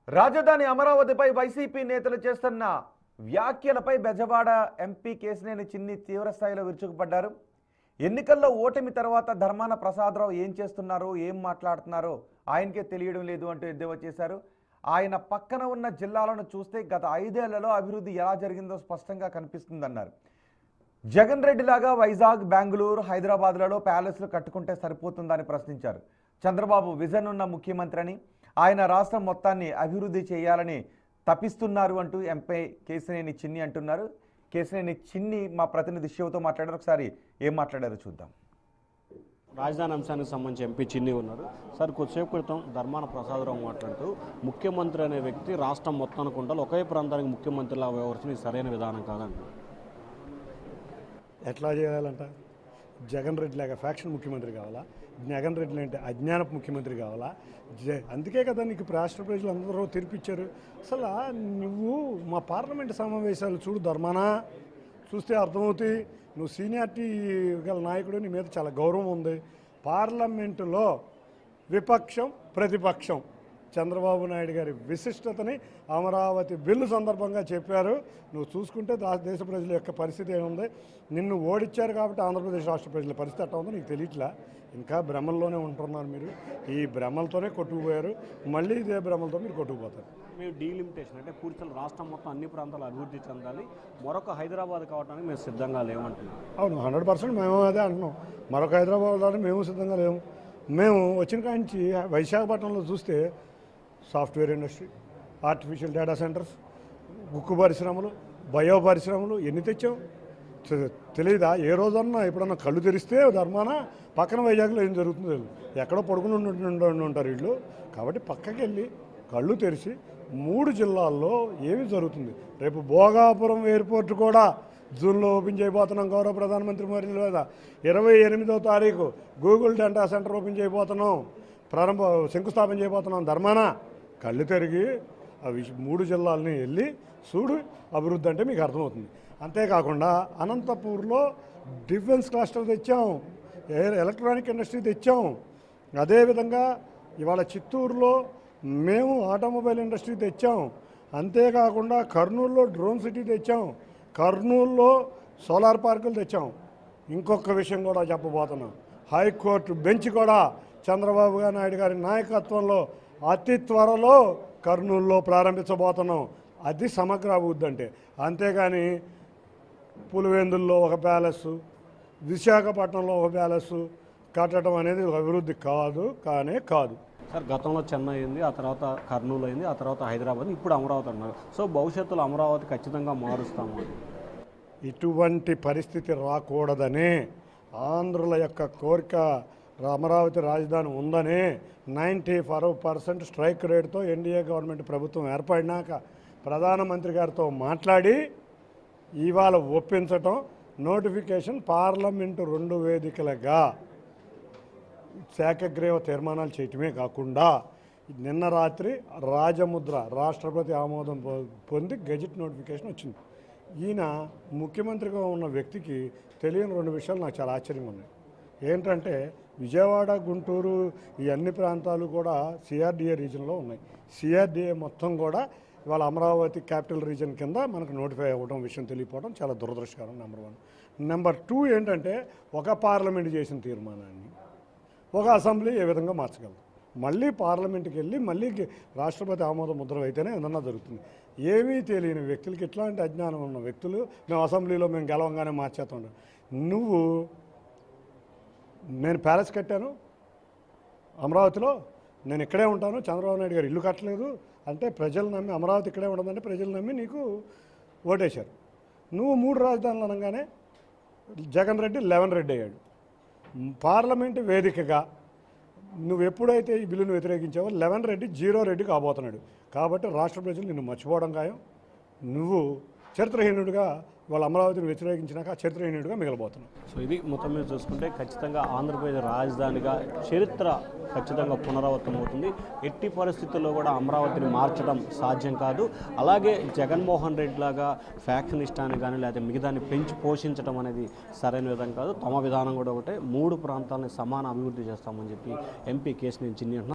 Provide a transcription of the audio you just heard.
రాజధాని అమరావతిపై వైసీపీ నేతలు చేస్తున్న వ్యాఖ్యలపై బెజవాడ ఎంపీ కేశినేని చిన్ని తీవ్రస్థాయిలో విరుచుకుపడ్డారు. ఎన్నికల్లో ఓటమి తర్వాత ధర్మాన ప్రసాదరావు ఏం చేస్తున్నారో ఏం మాట్లాడుతున్నారో ఆయనకే తెలియడం లేదు అంటూ ఎద్దేవా చేశారు. ఆయన పక్కన ఉన్న జిల్లాలను చూస్తే గత 5 ఏళ్లలో అభివృద్ధి ఎలా జరిగిందో స్పష్టంగా కనిపిస్తుందన్నారు. జగన్ రెడ్డి లాగా వైజాగ్, బెంగళూరు, హైదరాబాద్లలో ప్యాలెస్లు కట్టుకుంటే సరిపోతుందని ప్రశ్నించారు. చంద్రబాబు విజన్ ఉన్న ముఖ్యమంత్రి అని, ఆయన రాష్ట్రం మొత్తాన్ని అభివృద్ధి చేయాలని తపిస్తున్నారు అంటూ ఎంపీ కేశినేని చిన్ని అంటున్నారు. కేశినేని చిన్ని మా ప్రతినిధి శివతో మాట్లాడారు. ఒకసారి ఏం మాట్లాడారో చూద్దాం. రాజధాని అంశానికి సంబంధించి ఎంపీ చిన్ని ఉన్నారు. సార్, కొద్దిసేపు క్రితం ధర్మాన ప్రసాదరావు మాట్లాడుతూ ముఖ్యమంత్రి అనే వ్యక్తి రాష్ట్రం మొత్తానికి ఉండాలి, ఒకే ప్రాంతానికి ముఖ్యమంత్రిలా వ్యవహరించిన సరైన విధానం కాదండి. ఎట్లా చేయాలంట? జగన్ రెడ్డి లాగా ఫ్యాక్షన్ ముఖ్యమంత్రి కావాలా? జగన్ రెడ్డి అంటే అజ్ఞానపు ముఖ్యమంత్రి కావాలా? అందుకే కదా నీకు రాష్ట్ర ప్రజలు అందరూ తెరిపించారు. అసలు నువ్వు మా పార్లమెంటు సమావేశాలు చూడు ధర్మానా, చూస్తే అర్థమవుతాయి. నువ్వు సీనియారిటీ గల నాయకుడు, నీ మీద చాలా గౌరవం ఉంది. పార్లమెంటులో విపక్షం ప్రతిపక్షం చంద్రబాబు నాయుడు గారి విశిష్టతని అమరావతి బిల్లు సందర్భంగా చెప్పారు. నువ్వు చూసుకుంటే దేశ ప్రజల యొక్క పరిస్థితి ఏముంది? నిన్ను ఓడిచ్చారు కాబట్టి ఆంధ్రప్రదేశ్ రాష్ట్ర ప్రజల పరిస్థితి ఎట్లా ఉందో నీకు తెలియట్లా. ఇంకా భ్రమల్లోనే ఉంటున్నారు మీరు. ఈ భ్రమలతోనే కొట్టుకుపోయారు, మళ్ళీ ఇదే భ్రమలతో మీరు కొట్టుకుపోతారు. మేము డీలిమిటేషన్ అంటే పూర్తి రాష్ట్రం మొత్తం అన్ని ప్రాంతాలు అభివృద్ధి చెందాలి, మరొక హైదరాబాద్ కావడానికి మేము సిద్ధంగా లేవంటున్నాం. అవును, 100% మేము అదే అంటున్నాం. మరొక హైదరాబాద్ మేము సిద్ధంగా లేము. మేము వచ్చిన కాంచి విశాఖపట్నంలో చూస్తే software industry, artificial data centres, ఉక్కు పరిశ్రమలు, బయో పరిశ్రమలు ఎన్ని తెచ్చాం తెలియదా? ఏ రోజన్నా ఎప్పుడన్నా కళ్ళు తెరిస్తే ధర్మాన పక్కన వైజాగ్లో ఏం జరుగుతుందో తెలియదు. ఎక్కడో పడుకుని ఉంటారు వీళ్ళు. కాబట్టి పక్కకి వెళ్ళి కళ్ళు తెరిచి 3 జిల్లాల్లో ఏమి జరుగుతుంది. రేపు భోగాపురం ఎయిర్పోర్ట్ కూడా జూన్లో ఓపెన్ చేయబోతున్నాం. గౌరవ ప్రధానమంత్రి మోదీ లేదా 28వ తారీఖు గూగుల్ డేటా సెంటర్ ఓపెన్ చేయబోతున్నాం, శంకుస్థాపన చేయబోతున్నాం. ధర్మాన కళ్ళు తిరిగి అవి 3 జిల్లాలని వెళ్ళి చూడు, అభివృద్ధి అంటే మీకు అర్థమవుతుంది. అంతేకాకుండా అనంతపూర్లో డిఫెన్స్ క్లస్టర్ తెచ్చాం, ఎలక్ట్రానిక్ ఇండస్ట్రీ తెచ్చాం. అదేవిధంగా ఇవాళ చిత్తూరులో మేము ఆటోమొబైల్ ఇండస్ట్రీ తెచ్చాం. అంతేకాకుండా కర్నూలులో డ్రోన్ సిటీ తెచ్చాం, కర్నూలులో సోలార్ పార్కులు తెచ్చాం. ఇంకొక విషయం కూడా చెప్పబోతున్నాం. హైకోర్టు బెంచ్ కూడా చంద్రబాబు నాయుడు గారి నాయకత్వంలో అతి త్వరలో కర్నూలులో ప్రారంభించబోతున్నాం. అది సమగ్ర అభివృద్ధి అంటే. అంతేగాని పులివెందుల్లో ఒక ప్యాలెస్, విశాఖపట్నంలో ఒక ప్యాలెస్ కట్టడం అనేది అభివృద్ధి కాదు, కానే కాదు. సార్, గతంలో చెన్నై అయింది, ఆ తర్వాత కర్నూలు అయింది, ఆ తర్వాత హైదరాబాద్, ఇప్పుడు అమరావతి అన్నారు. సో భవిష్యత్తులో అమరావతి ఖచ్చితంగా మారుస్తాము. ఇటువంటి పరిస్థితి రాకూడదనే ఆంధ్రుల యొక్క కోరిక అమరావతి రాజధాని ఉందనే 94% స్ట్రైక్ రేట్తో ఎన్డీఏ గవర్నమెంట్ ప్రభుత్వం ఏర్పడినాక ప్రధానమంత్రి గారితో మాట్లాడి ఇవాళ ఒప్పించటం, నోటిఫికేషన్ పార్లమెంటు 2 వేదికలుగా శాఖగ్రీవ తీర్మానాలు చేయటమే కాకుండా నిన్న రాత్రి రాజముద్ర రాష్ట్రపతి ఆమోదం పొంది గెజిట్ నోటిఫికేషన్ వచ్చింది. ఈయన ముఖ్యమంత్రిగా ఉన్న వ్యక్తికి తెలియని 2 విషయాలు నాకు చాలా ఆశ్చర్యంగా ఉన్నాయి. ఏంటంటే విజయవాడ, గుంటూరు ఈ అన్ని ప్రాంతాలు కూడా సిఆర్డిఏ రీజన్లో ఉన్నాయి. సిఆర్డిఏ మొత్తం కూడా ఇవాళ అమరావతి క్యాపిటల్ రీజన్ కింద మనకు నోటిఫై అవ్వడం విషయం తెలియపోవడం చాలా దురదృష్టకరం. నెంబర్ 1. నెంబర్ 2 ఏంటంటే ఒక పార్లమెంట్ చేసిన తీర్మానాన్ని ఒక అసెంబ్లీ ఏ విధంగా మార్చగలదు? మళ్ళీ పార్లమెంట్కి వెళ్ళి మళ్ళీ రాష్ట్రపతి ఆమోద ముద్ర అయితేనే ఏదన్నా జరుగుతుంది. ఏమీ తెలియని వ్యక్తులకి, ఇట్లాంటి అజ్ఞానం ఉన్న వ్యక్తులు మేము అసెంబ్లీలో మేము గెలవంగానే మార్చేస్తాం. నువ్వు నేను ప్యాలెస్ కట్టాను అమరావతిలో, నేను ఇక్కడే ఉంటాను, చంద్రబాబు నాయుడు గారు ఇల్లు కట్టలేదు అంటే ప్రజలు నమ్మి అమరావతి ఇక్కడే ఉండదంటే ప్రజలు నమ్మి నీకు ఓటేశారు. నువ్వు 3 రాజధానులు అనగానే జగన్ రెడ్డి 11 రెడ్డి అయ్యాడు. పార్లమెంటు వేదికగా నువ్వు ఎప్పుడైతే ఈ బిల్లును వ్యతిరేకించావో 11 రెడ్డి 0 రెడ్డి కాబోతున్నాడు. కాబట్టి రాష్ట్ర ప్రజలు నిన్ను మర్చిపోవడం ఖాయం. నువ్వు చరిత్రహీనుడిగా వాళ్ళు అమరావతిని వ్యతిరేకించినాక చరిత్రహీనుడిగా మిగలబోతున్నావు. సో ఇది మొత్తం మీద చూసుకుంటే ఖచ్చితంగా ఆంధ్రప్రదేశ్ రాజధానిగా చరిత్ర ఖచ్చితంగా పునరావృతం అవుతుంది. ఎట్టి పరిస్థితుల్లో కూడా అమరావతిని మార్చడం సాధ్యం కాదు. అలాగే జగన్మోహన్ రెడ్డి లాగా ఫ్యాక్షనిస్టాన్ని కానీ లేకపోతే మిగతాన్ని పెంచి పోషించడం అనేది సరైన విధం కాదు. తమ విధానం కూడా ఒకటే, 3 ప్రాంతాలని సమాన అభివృద్ధి చేస్తామని చెప్పి ఎంపీ కేశినేని చిన్ని అంటున్నారు.